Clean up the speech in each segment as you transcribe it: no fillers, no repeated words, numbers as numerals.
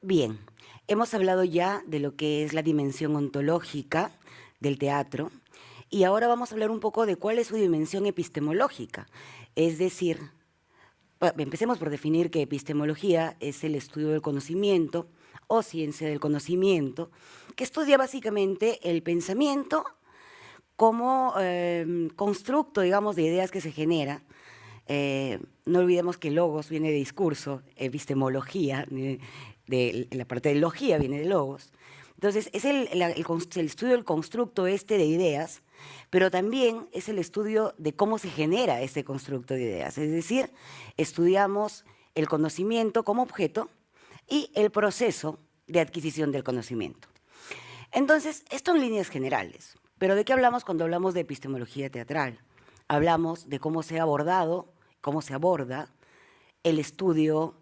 Bien, hemos hablado ya de lo que es la dimensión ontológica del teatro y ahora vamos a hablar un poco de cuál es su dimensión epistemológica. Es decir, empecemos por definir que epistemología es el estudio del conocimiento o ciencia del conocimiento, que estudia básicamente el pensamiento como constructo, digamos, de ideas que se genera. No olvidemos que logos viene de discurso, epistemología, de la parte de logía viene de logos. Entonces, es el estudio del constructo este de ideas, pero también es el estudio de cómo se genera este constructo de ideas. Es decir, estudiamos el conocimiento como objeto y el proceso de adquisición del conocimiento. Entonces, esto en líneas generales. Pero ¿de qué hablamos cuando hablamos de epistemología teatral? Hablamos de cómo se ha abordado, cómo se aborda el estudio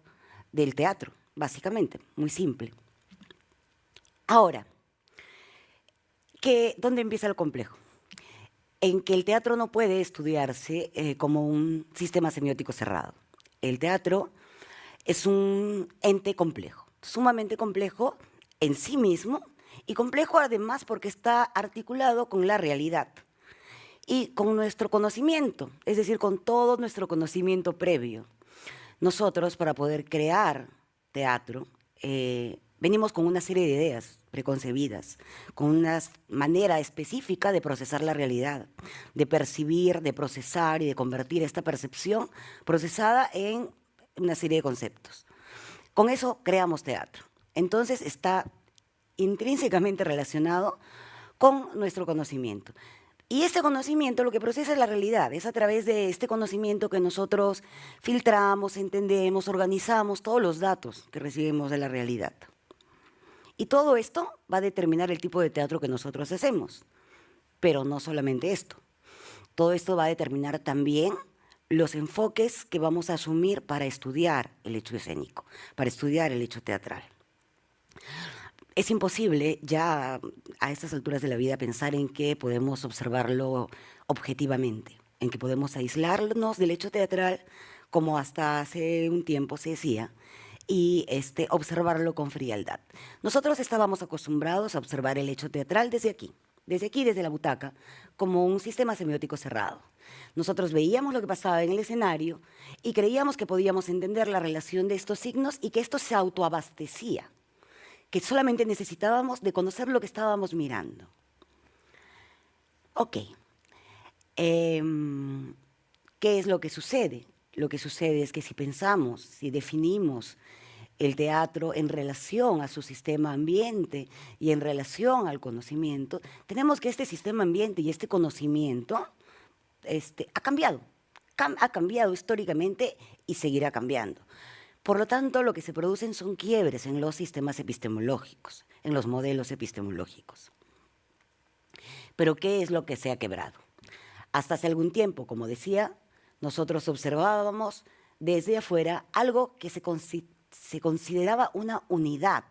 del teatro, básicamente, muy simple. Ahora, ¿dónde empieza el complejo? En que el teatro no puede estudiarse como un sistema semiótico cerrado. El teatro es un ente complejo, sumamente complejo en sí mismo y complejo además porque está articulado con la realidad y con nuestro conocimiento, es decir, con todo nuestro conocimiento previo. Nosotros, para poder crear teatro, venimos con una serie de ideas preconcebidas, con una manera específica de procesar la realidad, de percibir, de procesar y de convertir esta percepción procesada en una serie de conceptos. Con eso creamos teatro. Entonces está intrínsecamente relacionado con nuestro conocimiento. Y este conocimiento lo que procesa es la realidad, es a través de este conocimiento que nosotros filtramos, entendemos, organizamos todos los datos que recibimos de la realidad. Y todo esto va a determinar el tipo de teatro que nosotros hacemos. Pero no solamente esto. Todo esto va a determinar también los enfoques que vamos a asumir para estudiar el hecho escénico, para estudiar el hecho teatral. Es imposible ya a estas alturas de la vida pensar en que podemos observarlo objetivamente, en que podemos aislarnos del hecho teatral como hasta hace un tiempo se decía, y observarlo con frialdad. Nosotros estábamos acostumbrados a observar el hecho teatral desde aquí, desde la butaca, como un sistema semiótico cerrado. Nosotros veíamos lo que pasaba en el escenario y creíamos que podíamos entender la relación de estos signos y que esto se autoabastecía, que solamente necesitábamos de conocer lo que estábamos mirando. Ok. ¿Qué es lo que sucede? Lo que sucede es que si pensamos, si definimos el teatro en relación a su sistema ambiente y en relación al conocimiento, tenemos que este sistema ambiente y este conocimiento ha cambiado históricamente y seguirá cambiando. Por lo tanto, lo que se producen son quiebres en los sistemas epistemológicos, en los modelos epistemológicos. Pero ¿qué es lo que se ha quebrado? Hasta hace algún tiempo, como decía, nosotros observábamos desde afuera algo que se consideraba una unidad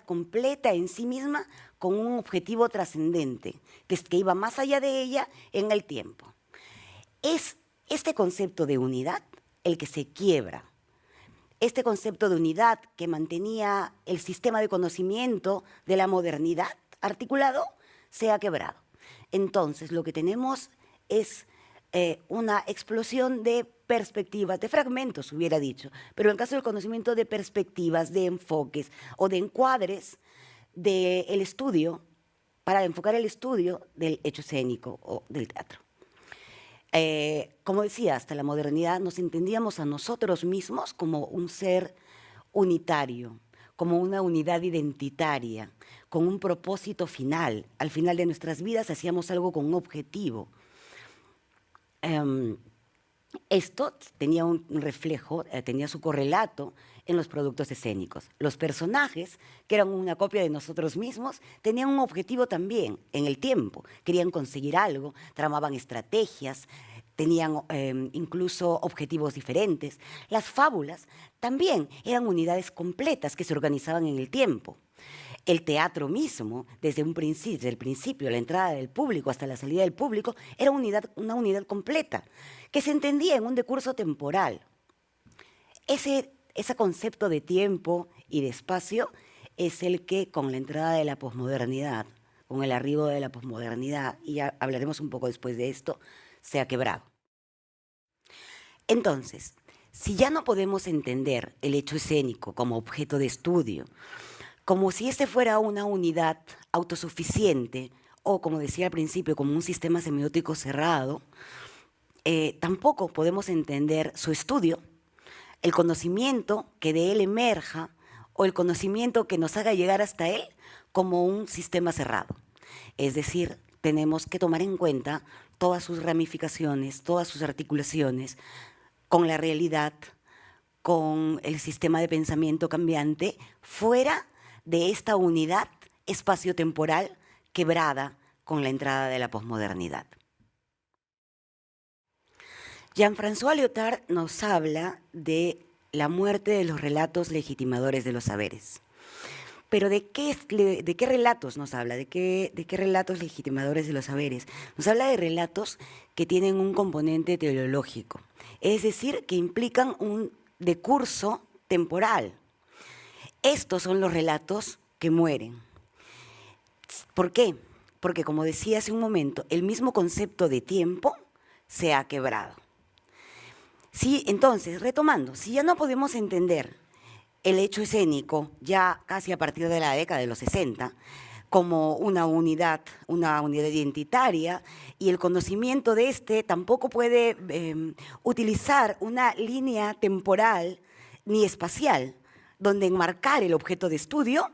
completa en sí misma con un objetivo trascendente, que iba más allá de ella en el tiempo. Es este concepto de unidad el que se quiebra. Este concepto de unidad que mantenía el sistema de conocimiento de la modernidad articulado se ha quebrado. Entonces, lo que tenemos es una explosión de perspectivas, de fragmentos, hubiera dicho, pero en el caso del conocimiento, de perspectivas, de enfoques o de encuadres del estudio, para enfocar el estudio del hecho escénico o del teatro. Como decía, hasta la modernidad nos entendíamos a nosotros mismos como un ser unitario, como una unidad identitaria, con un propósito final. Al final de nuestras vidas hacíamos algo con un objetivo. Esto tenía un reflejo, tenía su correlato en los productos escénicos. Los personajes, que eran una copia de nosotros mismos, tenían un objetivo también en el tiempo. Querían conseguir algo, tramaban estrategias, tenían incluso objetivos diferentes. Las fábulas también eran unidades completas que se organizaban en el tiempo. El teatro mismo, desde el principio, la entrada del público hasta la salida del público, era una unidad completa, que se entendía en un decurso temporal. Ese concepto de tiempo y de espacio es el que, con la entrada de la posmodernidad, con el arribo de la posmodernidad, y ya hablaremos un poco después de esto, se ha quebrado. Entonces, si ya no podemos entender el hecho escénico como objeto de estudio, como si este fuera una unidad autosuficiente, o como decía al principio, como un sistema semiótico cerrado, tampoco podemos entender su estudio, el conocimiento que de él emerja, o el conocimiento que nos haga llegar hasta él, como un sistema cerrado. Es decir, tenemos que tomar en cuenta todas sus ramificaciones, todas sus articulaciones, con la realidad, con el sistema de pensamiento cambiante, fuera de esta unidad espacio-temporal quebrada con la entrada de la posmodernidad. Jean-François Lyotard nos habla de la muerte de los relatos legitimadores de los saberes. Pero ¿de qué relatos nos habla? ¿De qué relatos legitimadores de los saberes? Nos habla de relatos que tienen un componente teleológico, es decir, que implican un decurso temporal. Estos son los relatos que mueren. ¿Por qué? Porque, como decía hace un momento, el mismo concepto de tiempo se ha quebrado. Sí, entonces, retomando, si ya no podemos entender el hecho escénico, ya casi a partir de la década de los 60, como una unidad identitaria, y el conocimiento de este tampoco puede utilizar una línea temporal ni espacial donde enmarcar el objeto de estudio,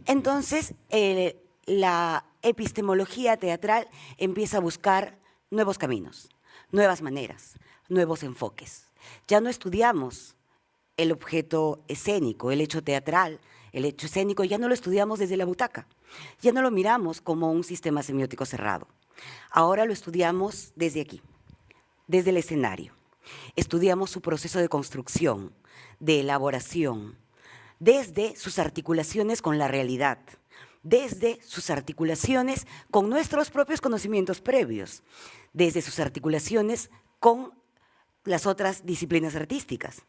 entonces la epistemología teatral empieza a buscar nuevos caminos, nuevas maneras, nuevos enfoques. Ya no estudiamos el objeto escénico, el hecho teatral, el hecho escénico, ya no lo estudiamos desde la butaca, ya no lo miramos como un sistema semiótico cerrado. Ahora lo estudiamos desde aquí, desde el escenario. Estudiamos su proceso de construcción, de elaboración, desde sus articulaciones con la realidad, desde sus articulaciones con nuestros propios conocimientos previos, desde sus articulaciones con las otras disciplinas artísticas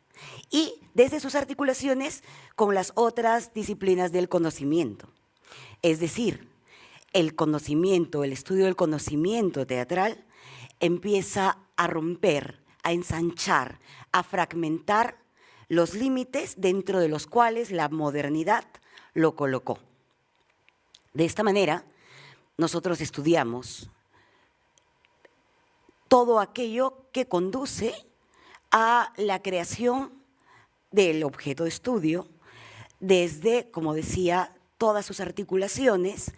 y desde sus articulaciones con las otras disciplinas del conocimiento. Es decir, el conocimiento, el estudio del conocimiento teatral empieza a romper, a ensanchar, a fragmentar los límites dentro de los cuales la modernidad lo colocó. De esta manera, nosotros estudiamos todo aquello que conduce a la creación del objeto de estudio, desde, como decía, todas sus articulaciones,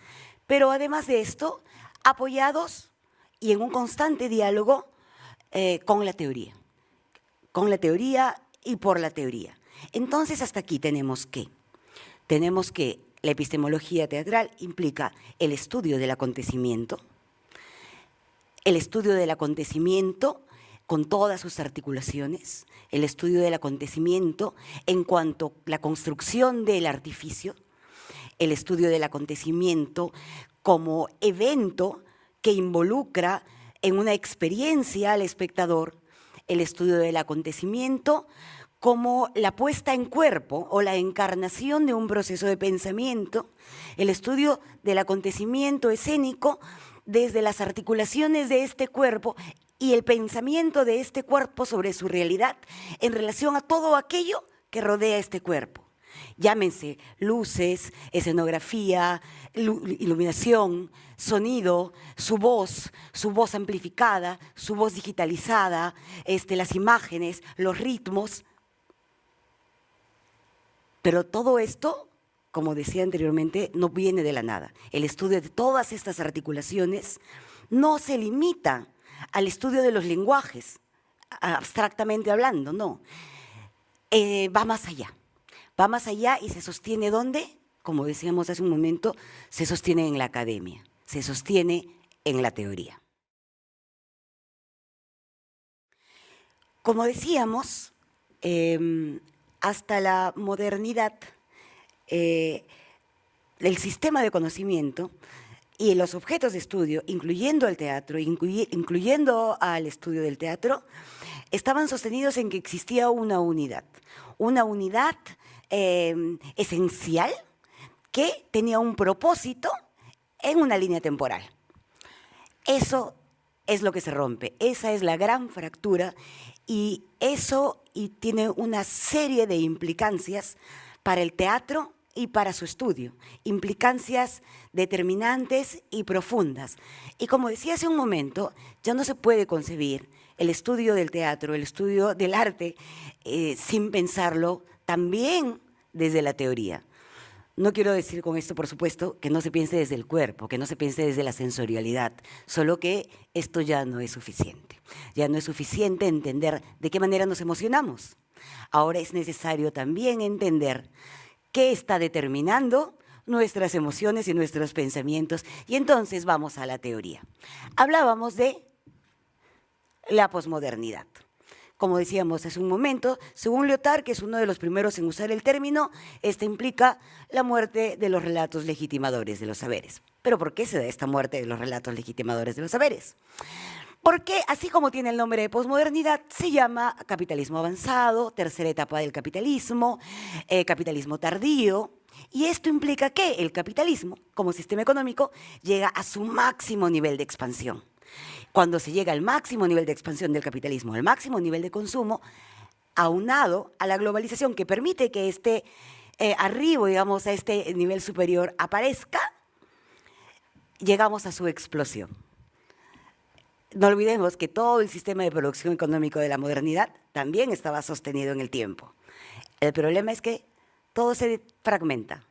pero además de esto, apoyados y en un constante diálogo con la teoría y por la teoría. Entonces, hasta aquí tenemos que la epistemología teatral implica el estudio del acontecimiento con todas sus articulaciones, el estudio del acontecimiento en cuanto a la construcción del artificio, el estudio del acontecimiento como evento que involucra en una experiencia al espectador, el estudio del acontecimiento como la puesta en cuerpo o la encarnación de un proceso de pensamiento, el estudio del acontecimiento escénico desde las articulaciones de este cuerpo y el pensamiento de este cuerpo sobre su realidad en relación a todo aquello que rodea este cuerpo. Llámense luces, escenografía, iluminación, sonido, su voz amplificada, su voz digitalizada, las imágenes, los ritmos. Pero todo esto, como decía anteriormente, no viene de la nada. El estudio de todas estas articulaciones no se limita al estudio de los lenguajes, abstractamente hablando, no. Va más allá y se sostiene ¿dónde? Como decíamos hace un momento, se sostiene en la academia, se sostiene en la teoría. Como decíamos, hasta la modernidad, el sistema de conocimiento y los objetos de estudio, incluyendo el teatro, incluyendo al estudio del teatro, estaban sostenidos en que existía una unidad esencial que tenía un propósito en una línea temporal. Eso es lo que se rompe, esa es la gran fractura y tiene una serie de implicancias para el teatro y para su estudio, implicancias determinantes y profundas. Y como decía hace un momento, ya no se puede concebir el estudio del teatro, el estudio del arte, sin pensarlo también desde la teoría. No quiero decir con esto, por supuesto, que no se piense desde el cuerpo, que no se piense desde la sensorialidad, solo que esto ya no es suficiente. Ya no es suficiente entender de qué manera nos emocionamos. Ahora es necesario también entender qué está determinando nuestras emociones y nuestros pensamientos. Y entonces vamos a la teoría. Hablábamos de la posmodernidad. Como decíamos hace un momento, según Lyotard, que es uno de los primeros en usar el término, esta implica la muerte de los relatos legitimadores de los saberes. ¿Pero por qué se da esta muerte de los relatos legitimadores de los saberes? Porque, así como tiene el nombre de posmodernidad, se llama capitalismo avanzado, tercera etapa del capitalismo, capitalismo tardío, y esto implica que el capitalismo, como sistema económico, llega a su máximo nivel de expansión. Cuando se llega al máximo nivel de expansión del capitalismo, al máximo nivel de consumo, aunado a la globalización que permite que este arribo, digamos, a este nivel superior aparezca, llegamos a su explosión. No olvidemos que todo el sistema de producción económico de la modernidad también estaba sostenido en el tiempo. El problema es que todo se fragmenta.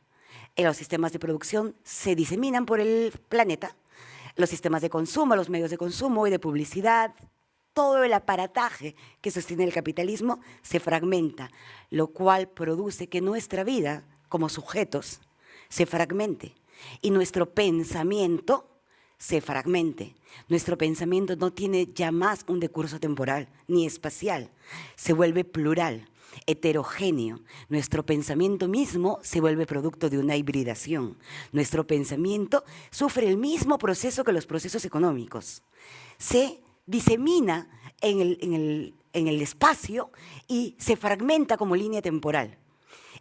Los sistemas de producción se diseminan por el planeta. Los sistemas de consumo, los medios de consumo y de publicidad, todo el aparataje que sostiene el capitalismo se fragmenta, lo cual produce que nuestra vida como sujetos se fragmente y nuestro pensamiento se fragmente. Nuestro pensamiento no tiene ya más un decurso temporal ni espacial, se vuelve plural, heterogéneo. Nuestro pensamiento mismo se vuelve producto de una hibridación. Nuestro pensamiento sufre el mismo proceso que los procesos económicos. Se disemina en el espacio y se fragmenta como línea temporal.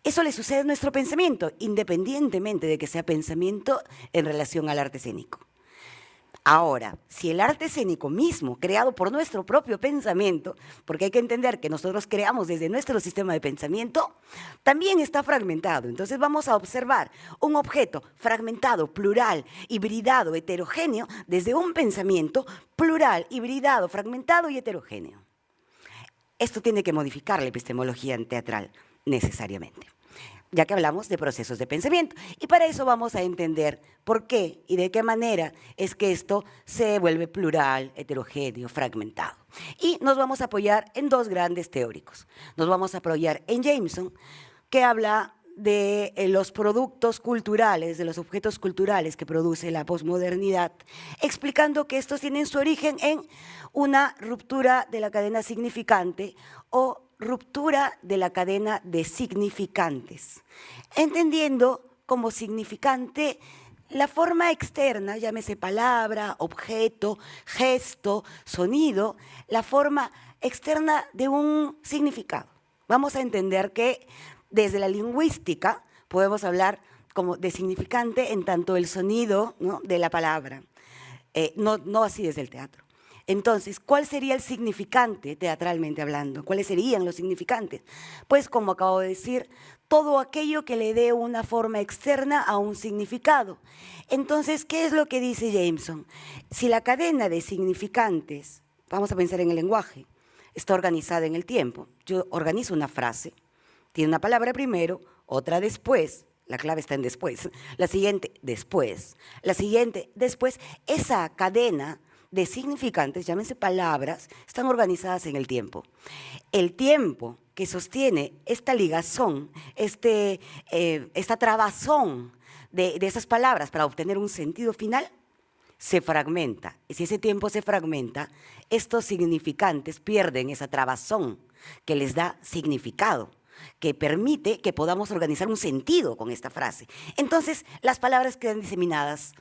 Eso le sucede a nuestro pensamiento, independientemente de que sea pensamiento en relación al arte escénico. Ahora, si el arte escénico mismo, creado por nuestro propio pensamiento, porque hay que entender que nosotros creamos desde nuestro sistema de pensamiento, también está fragmentado. Entonces vamos a observar un objeto fragmentado, plural, hibridado, heterogéneo, desde un pensamiento plural, hibridado, fragmentado y heterogéneo. Esto tiene que modificar la epistemología teatral necesariamente, ya que hablamos de procesos de pensamiento. Y para eso vamos a entender por qué y de qué manera es que esto se vuelve plural, heterogéneo, fragmentado. Y nos vamos a apoyar en dos grandes teóricos. Nos vamos a apoyar en Jameson, que habla de los productos culturales, de los objetos culturales que produce la posmodernidad, explicando que estos tienen su origen en una ruptura de la cadena significante o ruptura de la cadena de significantes, entendiendo como significante la forma externa, llámese palabra, objeto, gesto, sonido, la forma externa de un significado. Vamos a entender que desde la lingüística podemos hablar como de significante en tanto el sonido, ¿no?, de la palabra, no así desde el teatro. Entonces, ¿cuál sería el significante teatralmente hablando? ¿Cuáles serían los significantes? Pues, como acabo de decir, todo aquello que le dé una forma externa a un significado. Entonces, ¿qué es lo que dice Jameson? Si la cadena de significantes, vamos a pensar en el lenguaje, está organizada en el tiempo. Yo organizo una frase, tiene una palabra primero, otra después, la clave está en después, la siguiente después, la siguiente después. Esa cadena de significantes, llámense palabras, están organizadas en el tiempo. El tiempo que sostiene esta ligazón, esta trabazón de esas palabras para obtener un sentido final, se fragmenta. Y si ese tiempo se fragmenta, estos significantes pierden esa trabazón que les da significado, que permite que podamos organizar un sentido con esta frase. Entonces, las palabras quedan diseminadas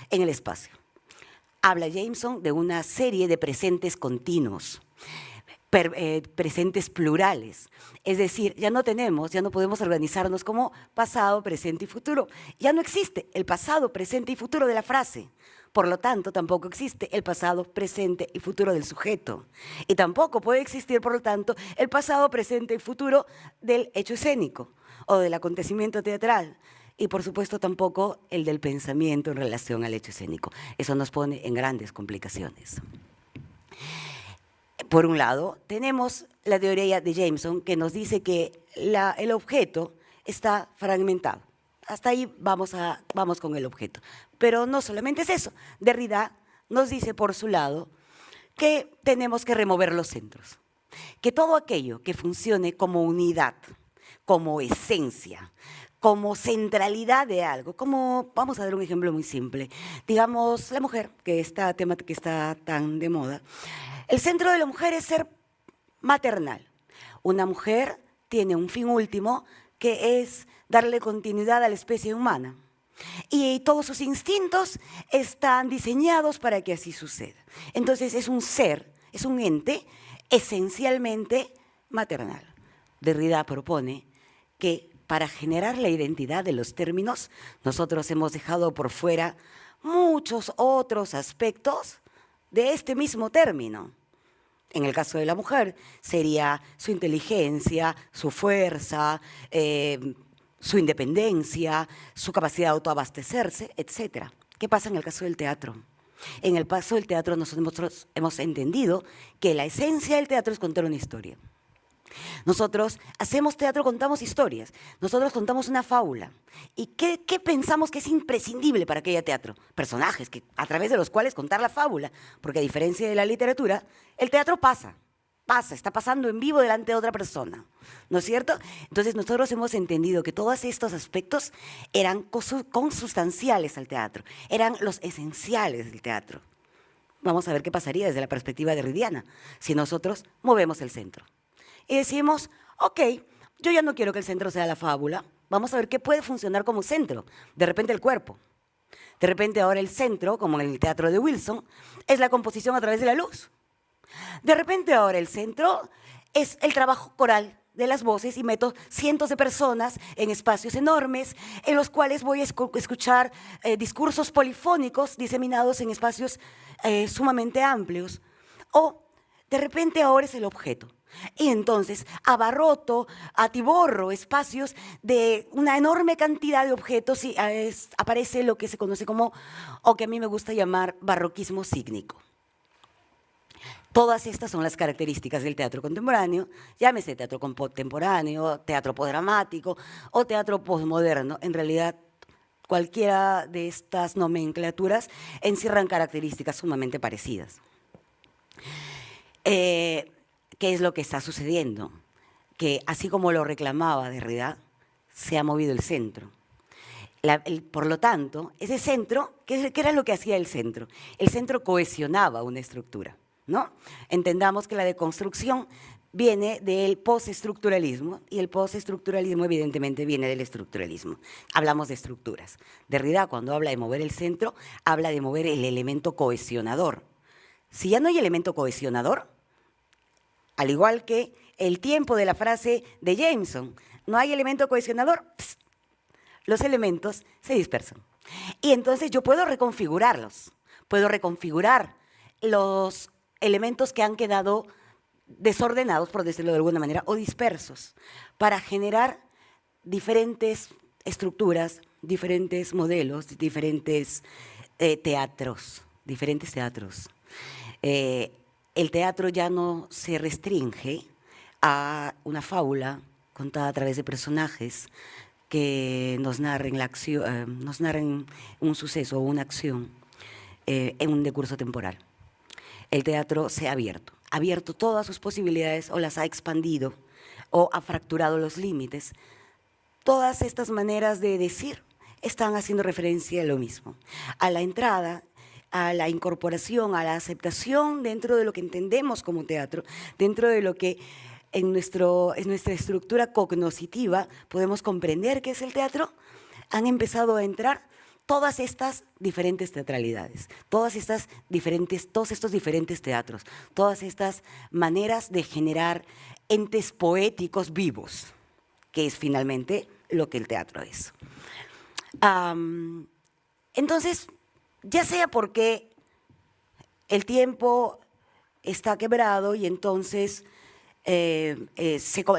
en el espacio. Habla Jameson de una serie de presentes continuos. presentes plurales. Es decir, ya no podemos organizarnos como pasado, presente y futuro. Ya no existe el pasado, presente y futuro de la frase. Por lo tanto, tampoco existe el pasado, presente y futuro del sujeto. Y tampoco puede existir, por lo tanto, el pasado, presente y futuro del hecho escénico o del acontecimiento teatral. Y, por supuesto, tampoco el del pensamiento en relación al hecho escénico. Eso nos pone en grandes complicaciones. Por un lado, tenemos la teoría de Jameson que nos dice que el objeto está fragmentado. Hasta ahí vamos con el objeto. Pero no solamente es eso. Derrida nos dice, por su lado, que tenemos que remover los centros. Que todo aquello que funcione como unidad, como esencia, como centralidad de algo, como, vamos a dar un ejemplo muy simple, digamos, la mujer, que está tema que está tan de moda. El centro de la mujer es ser maternal. Una mujer tiene un fin último que es darle continuidad a la especie humana. Y todos sus instintos están diseñados para que así suceda. Entonces es un ser, es un ente esencialmente maternal. Derrida propone que para generar la identidad de los términos, nosotros hemos dejado por fuera muchos otros aspectos de este mismo término. En el caso de la mujer, sería su inteligencia, su fuerza, su independencia, su capacidad de autoabastecerse, etc. ¿Qué pasa en el caso del teatro? En el caso del teatro nosotros hemos entendido que la esencia del teatro es contar una historia. Nosotros hacemos teatro, contamos historias, nosotros contamos una fábula. ¿Y qué pensamos que es imprescindible para que haya teatro? Personajes a través de los cuales contar la fábula, porque a diferencia de la literatura, el teatro está pasando en vivo delante de otra persona, ¿no es cierto? Entonces nosotros hemos entendido que todos estos aspectos eran consustanciales al teatro, eran los esenciales del teatro. Vamos a ver qué pasaría desde la perspectiva derridiana si nosotros movemos el centro. Y decimos, ok, yo ya no quiero que el centro sea la fábula, vamos a ver qué puede funcionar como centro. De repente el cuerpo. De repente ahora el centro, como en el teatro de Wilson, es la composición a través de la luz. De repente ahora el centro es el trabajo coral de las voces y meto cientos de personas en espacios enormes en los cuales voy a escuchar discursos polifónicos diseminados en espacios sumamente amplios. O de repente ahora es el objeto. Y entonces abarroto, atiborro espacios de una enorme cantidad de objetos y aparece lo que se conoce como, o que a mí me gusta llamar, barroquismo sígnico. Todas estas son las características del teatro contemporáneo, llámese teatro contemporáneo, teatro posdramático o teatro posmoderno. En realidad, cualquiera de estas nomenclaturas encierran características sumamente parecidas. ¿Qué es lo que está sucediendo? Que así como lo reclamaba Derrida, se ha movido el centro. Por lo tanto, ese centro, ¿qué era lo que hacía el centro? El centro cohesionaba una estructura, ¿no? Entendamos que la deconstrucción viene del postestructuralismo y el postestructuralismo evidentemente viene del estructuralismo. Hablamos de estructuras. Derrida, cuando habla de mover el centro, habla de mover el elemento cohesionador. Si ya no hay elemento cohesionador, al igual que el tiempo de la frase de Jameson, no hay elemento cohesionador, los elementos se dispersan. Y entonces yo puedo reconfigurarlos, puedo reconfigurar los elementos que han quedado desordenados, por decirlo de alguna manera, o dispersos, para generar diferentes estructuras, diferentes modelos, diferentes teatros. El teatro ya no se restringe a una fábula contada a través de personajes que nos narren un suceso o una acción en un decurso temporal. El teatro se ha abierto todas sus posibilidades o las ha expandido o ha fracturado los límites. Todas estas maneras de decir están haciendo referencia a lo mismo, a la entrada, a la incorporación, a la aceptación dentro de lo que entendemos como teatro, dentro de lo que en nuestra estructura cognoscitiva podemos comprender que es el teatro. Han empezado a entrar todas estas diferentes teatralidades, todos estos diferentes teatros, todas estas maneras de generar entes poéticos vivos, que es finalmente lo que el teatro es. Entonces, ya sea porque el tiempo está quebrado y entonces, entonces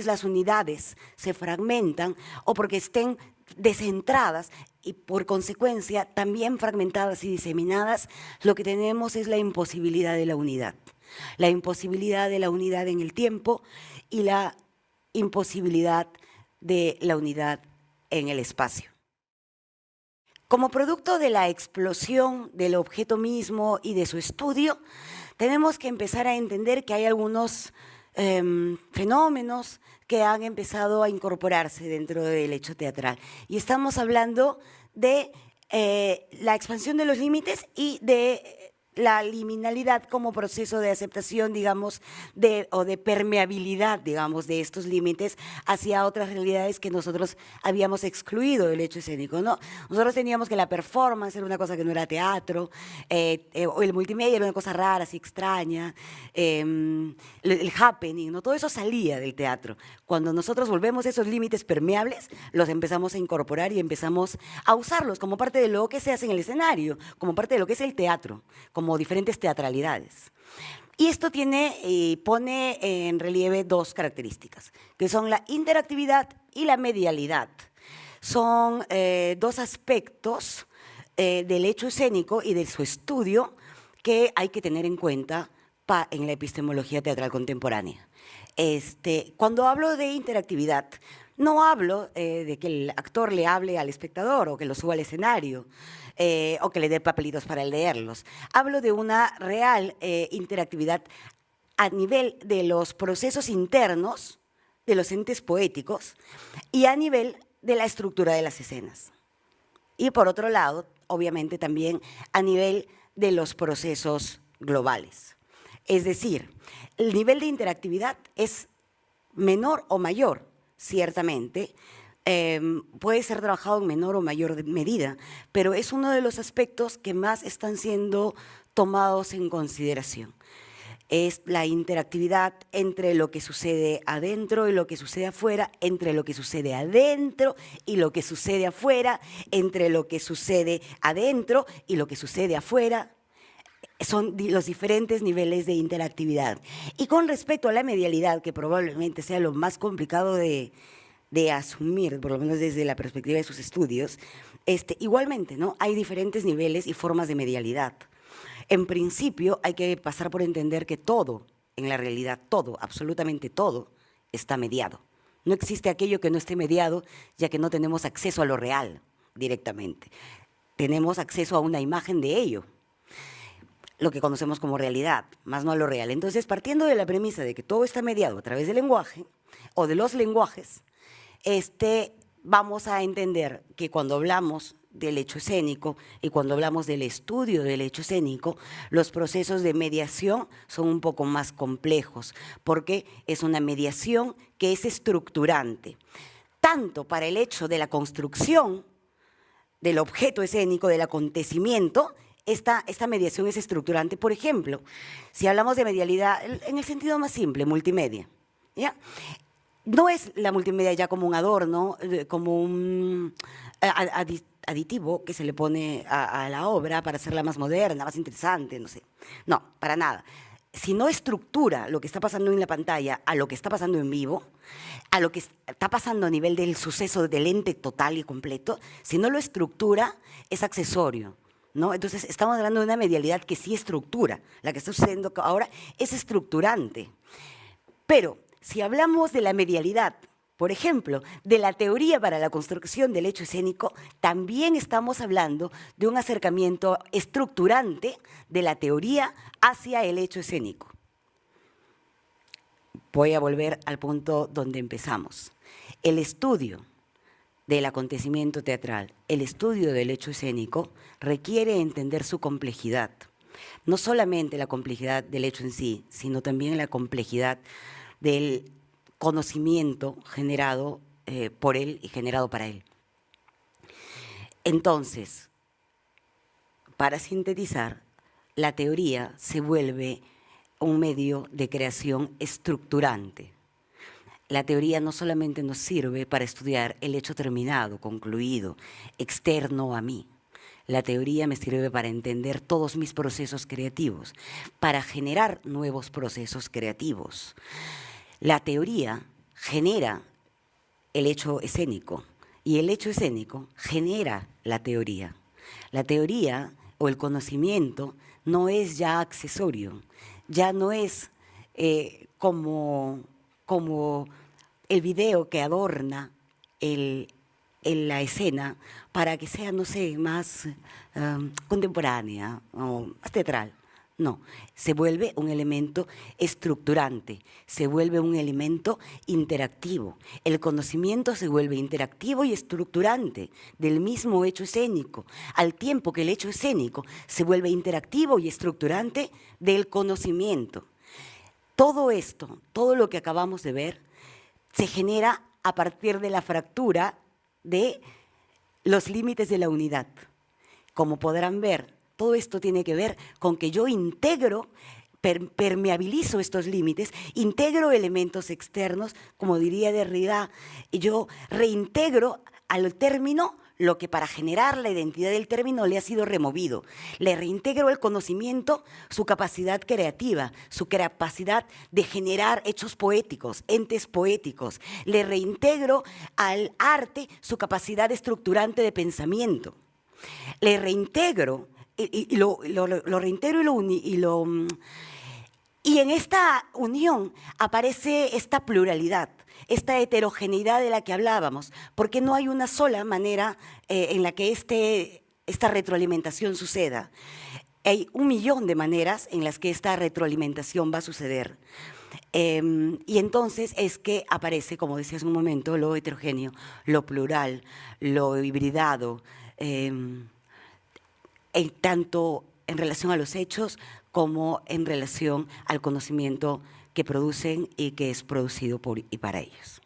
las unidades se fragmentan, o porque estén descentradas y por consecuencia también fragmentadas y diseminadas, lo que tenemos es la imposibilidad de la unidad. La imposibilidad de la unidad en el tiempo y la imposibilidad de la unidad en el espacio. Como producto de la explosión del objeto mismo y de su estudio, tenemos que empezar a entender que hay algunos fenómenos que han empezado a incorporarse dentro del hecho teatral. Y estamos hablando de la expansión de los límites y de la liminalidad como proceso de aceptación, digamos, o de permeabilidad, digamos, de estos límites hacia otras realidades que nosotros habíamos excluido del hecho escénico, ¿no? Nosotros teníamos que la performance era una cosa que no era teatro, o el multimedia era una cosa rara, así extraña, el happening, ¿no? Todo eso salía del teatro. Cuando nosotros volvemos esos límites permeables, los empezamos a incorporar y empezamos a usarlos como parte de lo que se hace en el escenario, como parte de lo que es el teatro, como diferentes teatralidades. Y esto pone en relieve dos características, que son la interactividad y la medialidad. Son dos aspectos del hecho escénico y de su estudio que hay que tener en cuenta en la epistemología teatral contemporánea. Cuando hablo de interactividad, no hablo de que el actor le hable al espectador o que lo suba al escenario, o que le dé papelitos para leerlos. Hablo de una real interactividad a nivel de los procesos internos de los entes poéticos y a nivel de la estructura de las escenas. Y por otro lado, obviamente también a nivel de los procesos globales. Es decir, el nivel de interactividad es menor o mayor, ciertamente, puede ser trabajado en menor o mayor medida, pero es uno de los aspectos que más están siendo tomados en consideración. Es la interactividad entre lo que sucede adentro y lo que sucede afuera, entre lo que sucede adentro y lo que sucede afuera, entre lo que sucede adentro y lo que sucede afuera. Son los diferentes niveles de interactividad. Y con respecto a la medialidad, que probablemente sea lo más complicado de asumir, por lo menos desde la perspectiva de sus estudios, igualmente, ¿no? Hay diferentes niveles y formas de medialidad. En principio, hay que pasar por entender que todo, en la realidad, todo, absolutamente todo, está mediado. No existe aquello que no esté mediado, ya que no tenemos acceso a lo real directamente. Tenemos acceso a una imagen de ello, lo que conocemos como realidad, más no a lo real. Entonces, partiendo de la premisa de que todo está mediado a través del lenguaje o de los lenguajes, vamos a entender que cuando hablamos del hecho escénico y cuando hablamos del estudio del hecho escénico, los procesos de mediación son un poco más complejos, porque es una mediación que es estructurante, tanto para el hecho de la construcción del objeto escénico, del acontecimiento. Esta mediación es estructurante. Por ejemplo, si hablamos de medialidad en el sentido más simple, multimedia, ¿ya? No es la multimedia ya como un adorno, como un aditivo que se le pone a la obra para hacerla más moderna, más interesante, no sé. No, para nada. Si no estructura lo que está pasando en la pantalla a lo que está pasando en vivo, a lo que está pasando a nivel del suceso del ente total y completo, si no lo estructura, es accesorio, ¿no? Entonces, estamos hablando de una medialidad que sí estructura. La que está sucediendo ahora es estructurante. Pero si hablamos de la medialidad, por ejemplo, de la teoría para la construcción del hecho escénico, también estamos hablando de un acercamiento estructurante de la teoría hacia el hecho escénico. Voy a volver al punto donde empezamos. El estudio del acontecimiento teatral, el estudio del hecho escénico, requiere entender su complejidad. No solamente la complejidad del hecho en sí, sino también la complejidad del conocimiento generado por él y generado para él. Entonces, para sintetizar, la teoría se vuelve un medio de creación estructurante. La teoría no solamente nos sirve para estudiar el hecho terminado, concluido, externo a mí. La teoría me sirve para entender todos mis procesos creativos, para generar nuevos procesos creativos. La teoría genera el hecho escénico y el hecho escénico genera la teoría. La teoría o el conocimiento no es ya accesorio, ya no es como el video que adorna la escena para que sea, no sé, más contemporánea o más teatral. No, se vuelve un elemento estructurante, se vuelve un elemento interactivo. El conocimiento se vuelve interactivo y estructurante del mismo hecho escénico, al tiempo que el hecho escénico se vuelve interactivo y estructurante del conocimiento. Todo esto, todo lo que acabamos de ver, se genera a partir de la fractura de los límites de la unidad. Como podrán ver, todo esto tiene que ver con que yo integro, permeabilizo estos límites, integro elementos externos, como diría Derrida, yo reintegro al término lo que para generar la identidad del término le ha sido removido. Le reintegro el conocimiento, su capacidad creativa, su capacidad de generar hechos poéticos, entes poéticos. Le reintegro al arte su capacidad estructurante de pensamiento. Le reintegro y lo reintegro y en esta unión aparece esta pluralidad, esta heterogeneidad de la que hablábamos, porque no hay una sola manera en la que esta retroalimentación suceda. Hay 1.000.000 de maneras en las que esta retroalimentación va a suceder. Y entonces es que aparece, como decía hace un momento, lo heterogéneo, lo plural, lo hibridado, tanto en relación a los hechos como en relación al conocimiento que producen y que es producido por y para ellos.